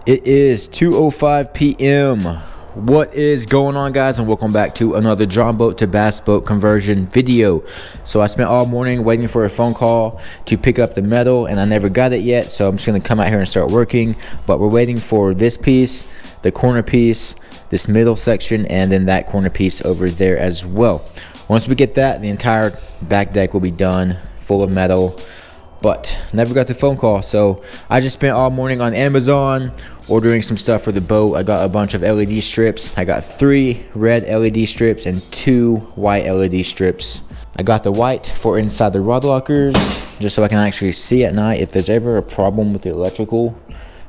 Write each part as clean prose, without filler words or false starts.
It is 2:05 p.m. What is going on, guys, and welcome back to another John boat to bass boat conversion video. So I spent all morning waiting for a phone call to pick up the metal, and I never got it yet, so I'm just going to come out here and start working. But we're waiting for this piece, the corner piece, this middle section, and then that corner piece over there as well. Once we get that, the entire back deck will be done, full of metal. But never got the phone call, so I just spent all morning on Amazon ordering some stuff for the boat. I got a bunch of LED strips. I got 3 red LED strips and 2 white LED strips. I got the white for inside the rod lockers, just so I can actually see at night. If there's ever a problem with the electrical,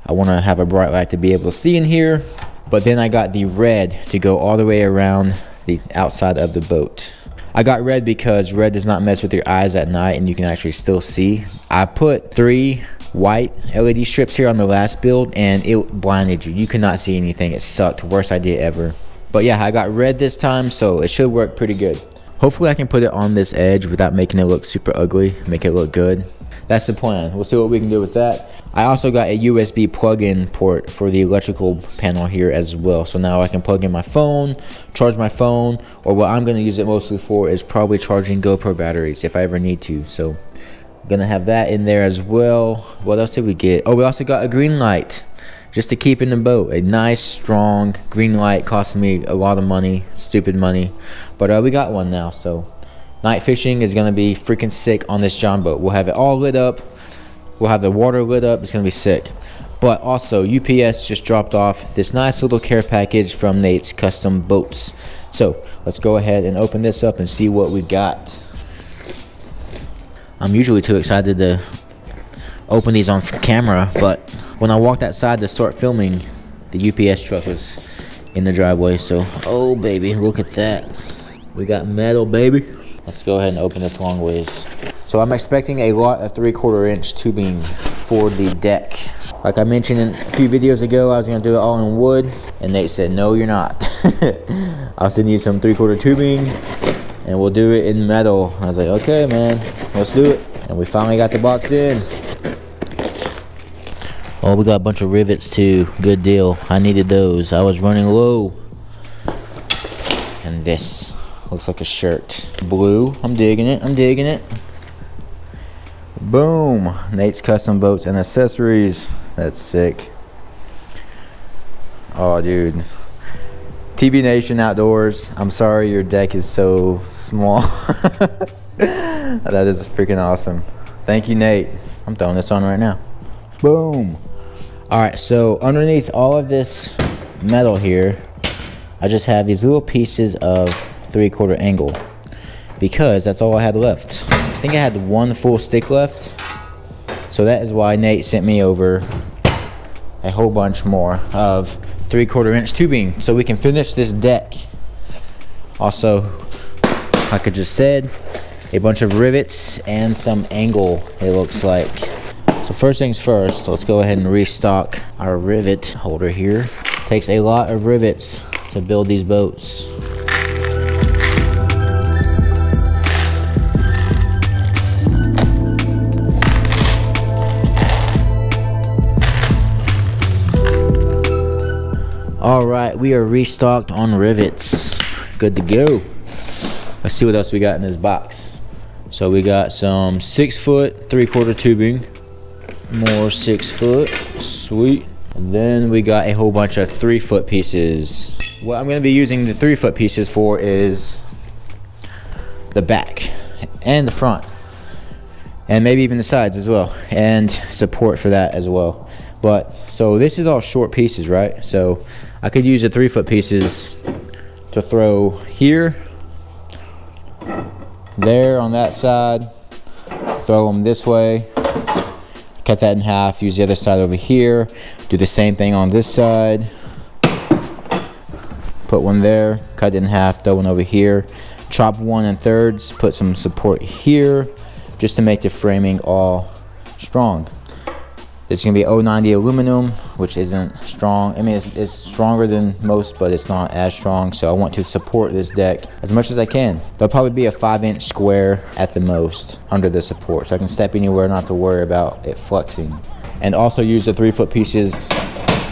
I want to have a bright light to be able to see in here. But then I got the red to go all the way around the outside of the boat. I got red because red does not mess with your eyes at night and you can actually still see. I put 3 white LED strips here on the last build and it blinded you. You could not see anything. It sucked. Worst idea ever. But yeah, I got red this time, so it should work pretty good. Hopefully I can put it on this edge without making it look super ugly. Make it look good. That's the plan. We'll see what we can do with that. I also got a USB plug-in port for the electrical panel here as well. So now I can plug in my phone, charge my phone, or what I'm going to use it mostly for is probably charging GoPro batteries if I ever need to. So I'm going to have that in there as well. What else did we get? Oh, we also got a green light just to keep in the boat. A nice, strong green light. Cost me a lot of money, stupid money. But we got one now, so night fishing is going to be freaking sick on this John boat. We'll have it all lit up. We'll have the water lit up. It's going to be sick. But also, UPS just dropped off this nice little care package from Nate's Custom Boats. So let's go ahead and open this up and see what we got. I'm usually too excited to open these on camera, but when I walked outside to start filming, the UPS truck was in the driveway. So, oh baby, look at that. We got metal, baby. Let's go ahead and open this long ways. So I'm expecting a lot of 3/4 inch tubing for the deck. Like I mentioned in a few videos ago, I was gonna do it all in wood, and Nate said, no, you're not. I'll send you some 3/4 tubing, and we'll do it in metal. I was like, okay, man, let's do it. And we finally got the box in. Oh, we got a bunch of rivets too. Good deal. I needed those. I was running low. And this looks like a shirt. Blue. I'm digging it. I'm digging it. Boom. Nate's Custom Boats and Accessories. That's sick. Oh, dude. TB Nation Outdoors. I'm sorry your deck is so small. That is freaking awesome. Thank you, Nate. I'm throwing this on right now. Boom. Alright, so underneath all of this metal here, I just have these little pieces of 3/4 angle because that's all I had left. I think I had 1 full stick left, so that is why Nate sent me over a whole bunch more of 3/4 inch tubing so we can finish this deck. Also, like I just said, a bunch of rivets and some angle, it looks like. So first things first, let's go ahead and restock our rivet holder here. Takes a lot of rivets to build these boats. All right, we are restocked on rivets. Good to go. Let's see what else we got in this box. So we got some 6-foot 3/4 tubing. More 6-foot. Sweet. And then we got a whole bunch of 3-foot pieces. What I'm going to be using the 3-foot pieces for is the back and the front. And maybe even the sides as well. And support for that as well. But, so this is all short pieces, right? So I could use the 3-foot pieces to throw here, there on that side, throw them this way, cut that in half, use the other side over here, do the same thing on this side, put one there, cut it in half, throw one over here, chop 1 in 3/3, put some support here, just to make the framing all strong. It's going to be 090 aluminum, which isn't strong. I mean, it's stronger than most, but it's not as strong. So I want to support this deck as much as I can. There'll probably be a 5-inch square at the most under the support. So I can step anywhere, not to worry about it flexing. And also use the 3-foot pieces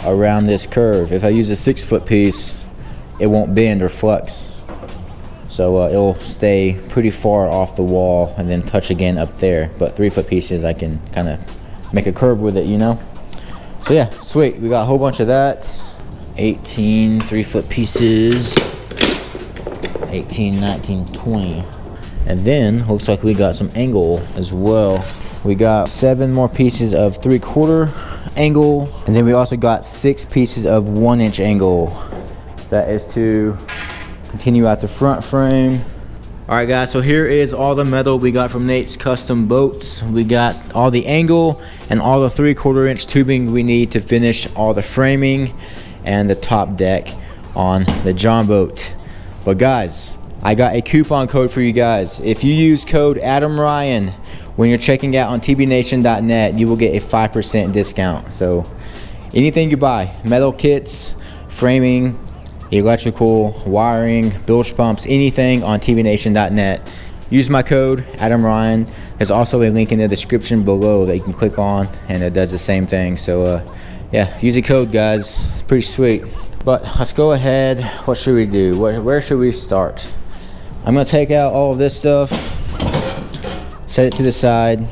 around this curve. If I use a 6-foot piece, it won't bend or flex. So it'll stay pretty far off the wall and then touch again up there. But 3-foot pieces, I can kind of make a curve with it, you know? So yeah, sweet. We got a whole bunch of that. 18 3-foot pieces. 18, 19, 20. And then looks like we got some angle as well. We got 7 more pieces of 3/4 angle, and then we also got 6 pieces of 1-inch angle. That is to continue out the front frame. All right guys, so here is all the metal we got from Nate's Custom Boats. We got all the angle and all the 3/4 inch tubing we need to finish all the framing and the top deck on the JON boat. But guys, I got a coupon code for you guys. If you use code AdamRyan when you're checking out on tbnation.net, you will get a 5% discount. So anything you buy, metal kits, framing, electrical, wiring, bilge pumps, anything on tbnation.net, use my code AdamRyan. There's also a link in the description below that you can click on, and it does the same thing. So yeah, use the code, guys. It's pretty sweet. But let's go ahead. What should we do? Where should we start? I'm gonna take out all of this stuff, set it to the side,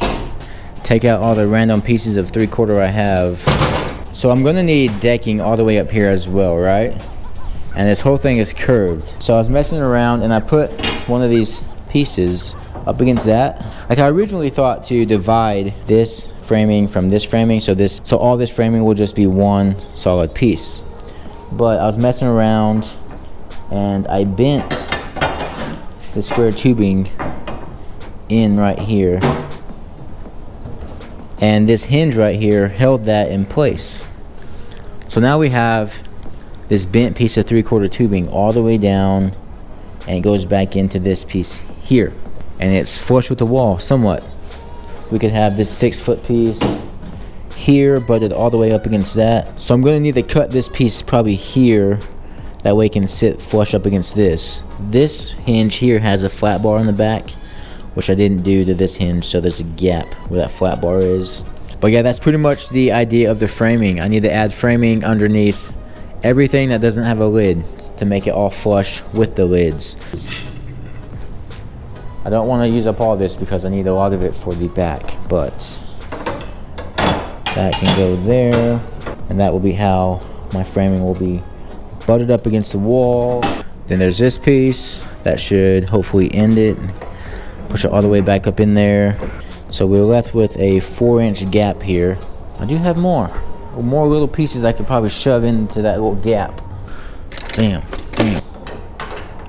take out all the random pieces of 3/4 I have. So I'm gonna need decking all the way up here as well, right? And this whole thing is curved. So I was messing around and I put one of these pieces up against that. Like, I originally thought to divide this framing from this framing, so all this framing will just be one solid piece. But I was messing around and I bent the square tubing in right here, and this hinge right here held that in place. So now we have this bent piece of 3/4 tubing all the way down, and it goes back into this piece here, and it's flush with the wall somewhat. We could have this 6-foot piece here butted all the way up against that. So I'm going to need to cut this piece probably here, that way it can sit flush up against this. This hinge here has a flat bar in the back, which I didn't do to this hinge, so there's a gap where that flat bar is. But yeah, that's pretty much the idea of the framing. I need to add framing underneath everything that doesn't have a lid to make it all flush with the lids. I don't want to use up all this because I need a lot of it for the back, but that can go there, and that will be how my framing will be butted up against the wall. Then there's this piece that should hopefully end it, push it all the way back up in there. So we're left with a 4-inch gap here. I do have more little pieces I could probably shove into that little gap. Damn.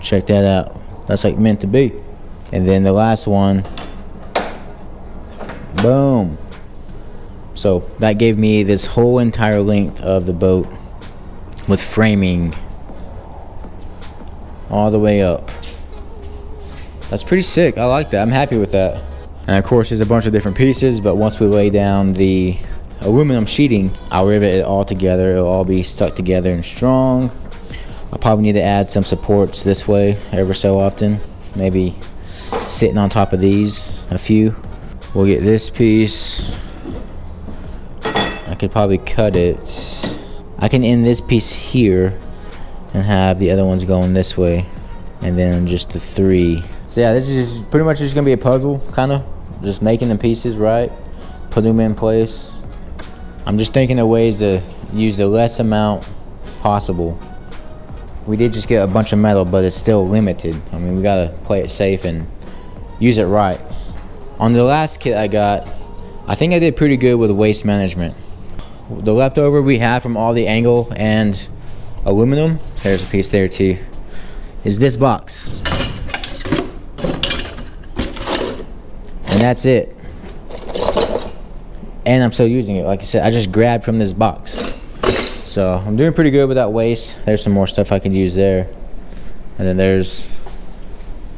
Check that out. That's like meant to be. And then the last one, boom. So that gave me this whole entire length of the boat with framing all the way up. That's pretty sick. I like that. I'm happy with that. And of course there's a bunch of different pieces, but once we lay down the aluminum sheeting, I'll rivet it all together. It'll all be stuck together and strong. I'll probably need to add some supports this way ever so often, maybe sitting on top of these, a few. We'll get this piece. I could probably cut it. I can end this piece here and have the other ones going this way, and then just the 3. So yeah, this is just pretty much just gonna be a puzzle, kind of just making the pieces right, put them in place. I'm just thinking of ways to use the less amount possible. We did just get a bunch of metal, but it's still limited. I mean, we gotta play it safe and use it right. On the last kit I got, I think I did pretty good with waste management. The leftover we have from all the angle and aluminum, there's a piece there too, is this box. And that's it. And I'm still using it. Like I said, I just grabbed from this box. So I'm doing pretty good with that waste. There's some more stuff I can use there. And then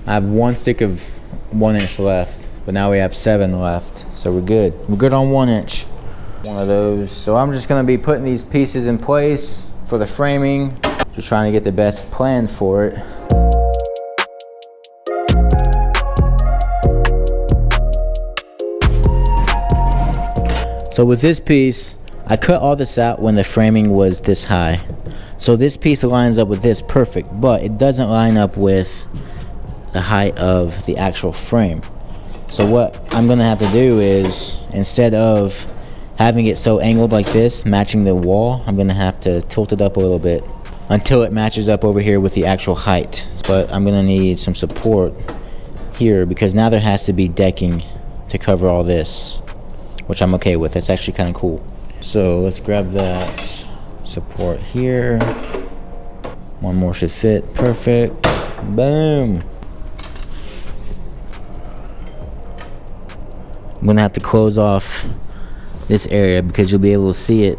I have 1 stick of 1 inch left, but now we have 7 left. So we're good. We're good on 1 inch. One of those. So I'm just gonna be putting these pieces in place for the framing. Just trying to get the best plan for it. So with this piece, I cut all this out when the framing was this high. So this piece lines up with this perfect, but it doesn't line up with the height of the actual frame. So what I'm gonna have to do is, instead of having it so angled like this, matching the wall, I'm gonna have to tilt it up a little bit until it matches up over here with the actual height. But I'm gonna need some support here because now there has to be decking to cover all this, which I'm okay with. That's actually kind of cool. So let's grab that support here. One more should fit. Perfect. Boom. I'm gonna have to close off this area because you'll be able to see it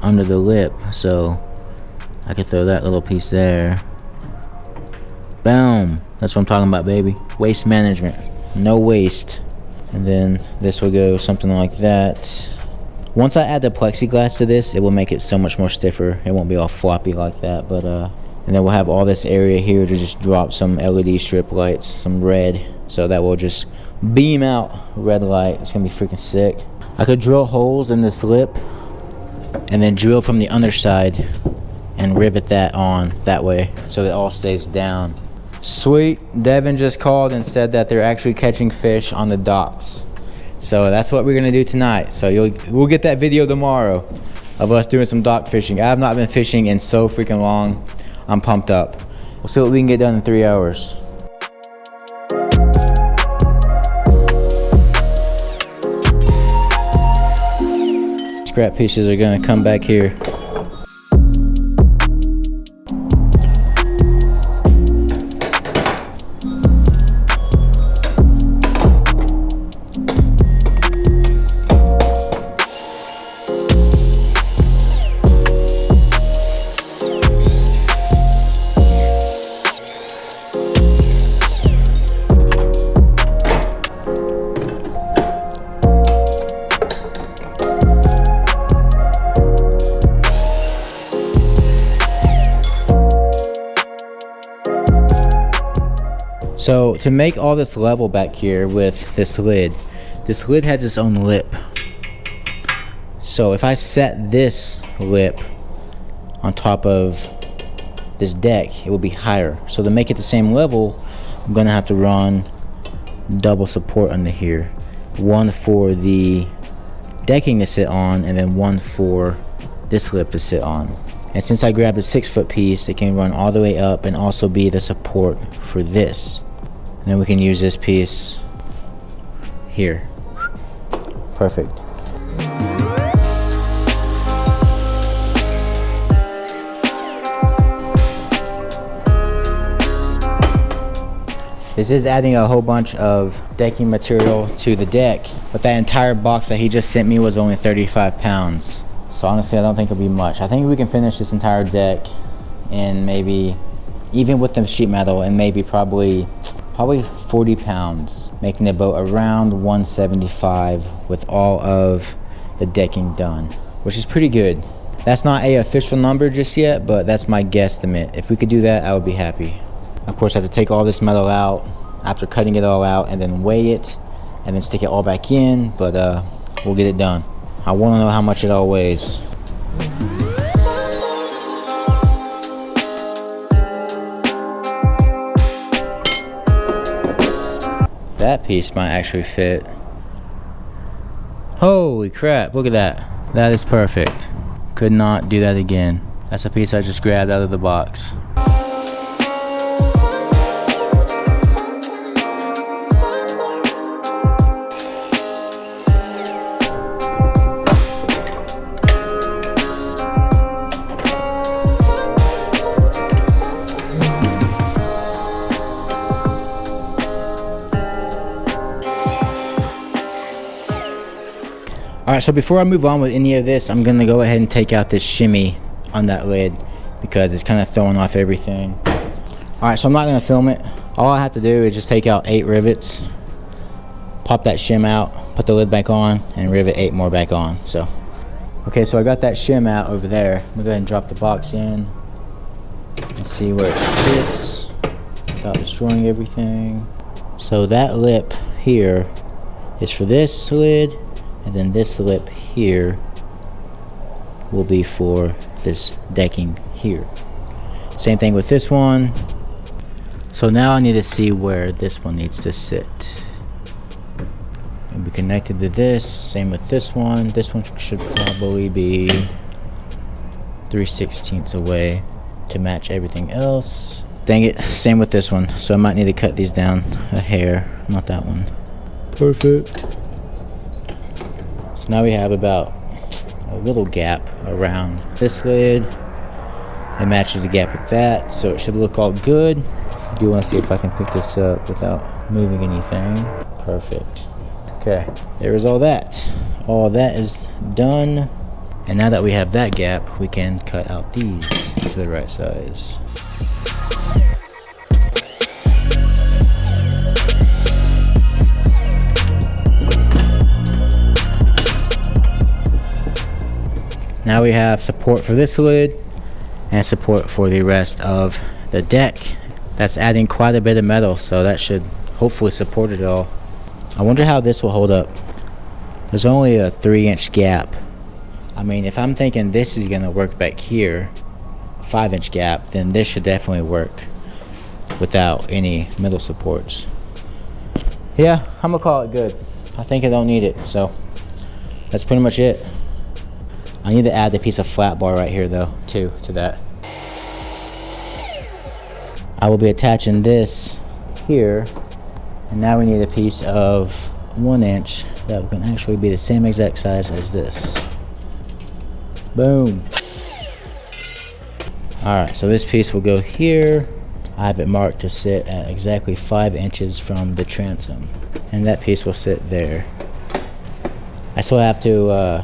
under the lip. So I could throw that little piece there. Boom. That's what I'm talking about, baby. Waste management. No waste. And then this will go something like that. Once I add the plexiglass to this, it will make it so much more stiffer. It won't be all floppy like that, but and then we'll have all this area here to just drop some LED strip lights, some red, so that will just beam out red light. It's gonna be freaking sick. I could drill holes in this lip and then drill from the underside and rivet that on that way so that it all stays down. Sweet. Devin just called and said that they're actually catching fish on the docks. So that's what we're gonna do tonight. So we'll get that video tomorrow of us doing some dock fishing. I have not been fishing in so freaking long. I'm pumped up. We'll see what we can get done in 3 hours. Scrap pieces are gonna come back here. So to make all this level back here with this lid has its own lip. So if I set this lip on top of this deck, it will be higher. So to make it the same level, I'm gonna have to run double support under here. One for the decking to sit on, and then one for this lip to sit on. And since I grabbed a 6-foot piece, it can run all the way up and also be the support for this. And then we can use this piece here. Perfect. This is adding a whole bunch of decking material to the deck, but that entire box that he just sent me was only 35 pounds. So honestly, I don't think it'll be much. I think we can finish this entire deck in maybe, even with the sheet metal, and maybe probably 40 pounds, making the boat around 175 with all of the decking done, which is pretty good. That's not an official number just yet, but that's my guesstimate. If we could do that, I would be happy. Of course, I have to take all this metal out after cutting it all out and then weigh it and then stick it all back in, but we'll get it done. I want to know how much it all weighs. That piece might actually fit. Holy crap, look at that. That is perfect. Could not do that again. That's a piece I just grabbed out of the box. Alright, so before I move on with any of this, I'm going to go ahead and take out this shimmy on that lid because it's kind of throwing off everything. Alright, so I'm not going to film it. All I have to do is just take out 8 rivets, pop that shim out, put the lid back on, and rivet 8 more back on. So, okay, so I got that shim out over there. I'm going to go ahead and drop the box in and see where it sits without destroying everything. So that lip here is for this lid, and then this lip here will be for this decking here. Same thing with this one. So now I need to see where this one needs to sit. It'll be connected to this. Same with this one. This one should probably be 3/16 away to match everything else. Dang it, same with this one. So I might need to cut these down a hair, not that one. Perfect. So now we have about a little gap around this lid. It matches the gap with that, so it should look all good. I do want to see if I can pick this up without moving anything. Perfect. Okay, there is all that. All that is done. And now that we have that gap, we can cut out these to the right size. Now we have support for this lid and support for the rest of the deck. That's adding quite a bit of metal, so that should hopefully support it all. I wonder how this will hold up. There's only a 3-inch gap. I mean, if I'm thinking this is gonna work back here, 5-inch gap, then this should definitely work without any metal supports. Yeah, I'm gonna call it good. I think I don't need it, so that's pretty much it. I need to add a piece of flat bar right here though, too, to that. I will be attaching this here, and now we need a piece of 1-inch that can actually be the same exact size as this. Boom. Alright, so this piece will go here. I have it marked to sit at exactly 5 inches from the transom, and that piece will sit there. I still have to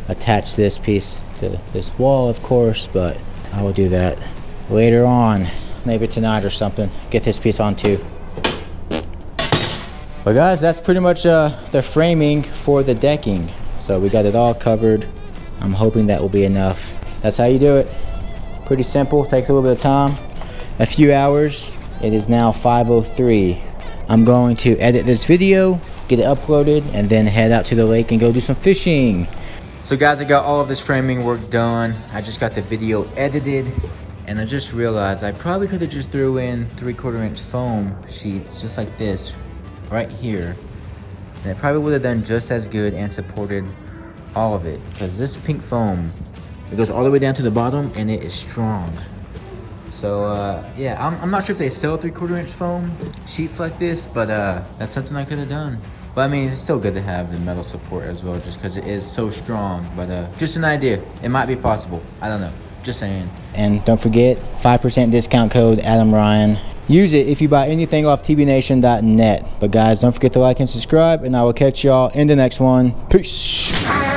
attach this piece to this wall, of course, but I will do that later on, maybe tonight or something. Get this piece on too. But guys, that's pretty much the framing for the decking. So we got it all covered. I'm hoping that will be enough. That's how you do it. Pretty simple, takes a little bit of time, a few hours. It is now 5:03. I'm going to edit this video, get it uploaded, and then head out to the lake and go do some fishing. So guys, I got all of this framing work done. I just got the video edited, and I just realized I probably could have just threw in 3/4 inch foam sheets just like this right here, and it probably would have done just as good and supported all of it, because this pink foam, it goes all the way down to the bottom and it is strong. So yeah, I'm not sure if they sell 3/4 inch foam sheets like this, but that's something I could have done. But I mean, it's still good to have the metal support as well, just because it is so strong. But just an idea, it might be possible, I don't know, just saying. And don't forget, 5% discount code Adam Ryan. Use it if you buy anything off tbnation.net. But guys, don't forget to like and subscribe, and I will catch y'all in the next one. Peace.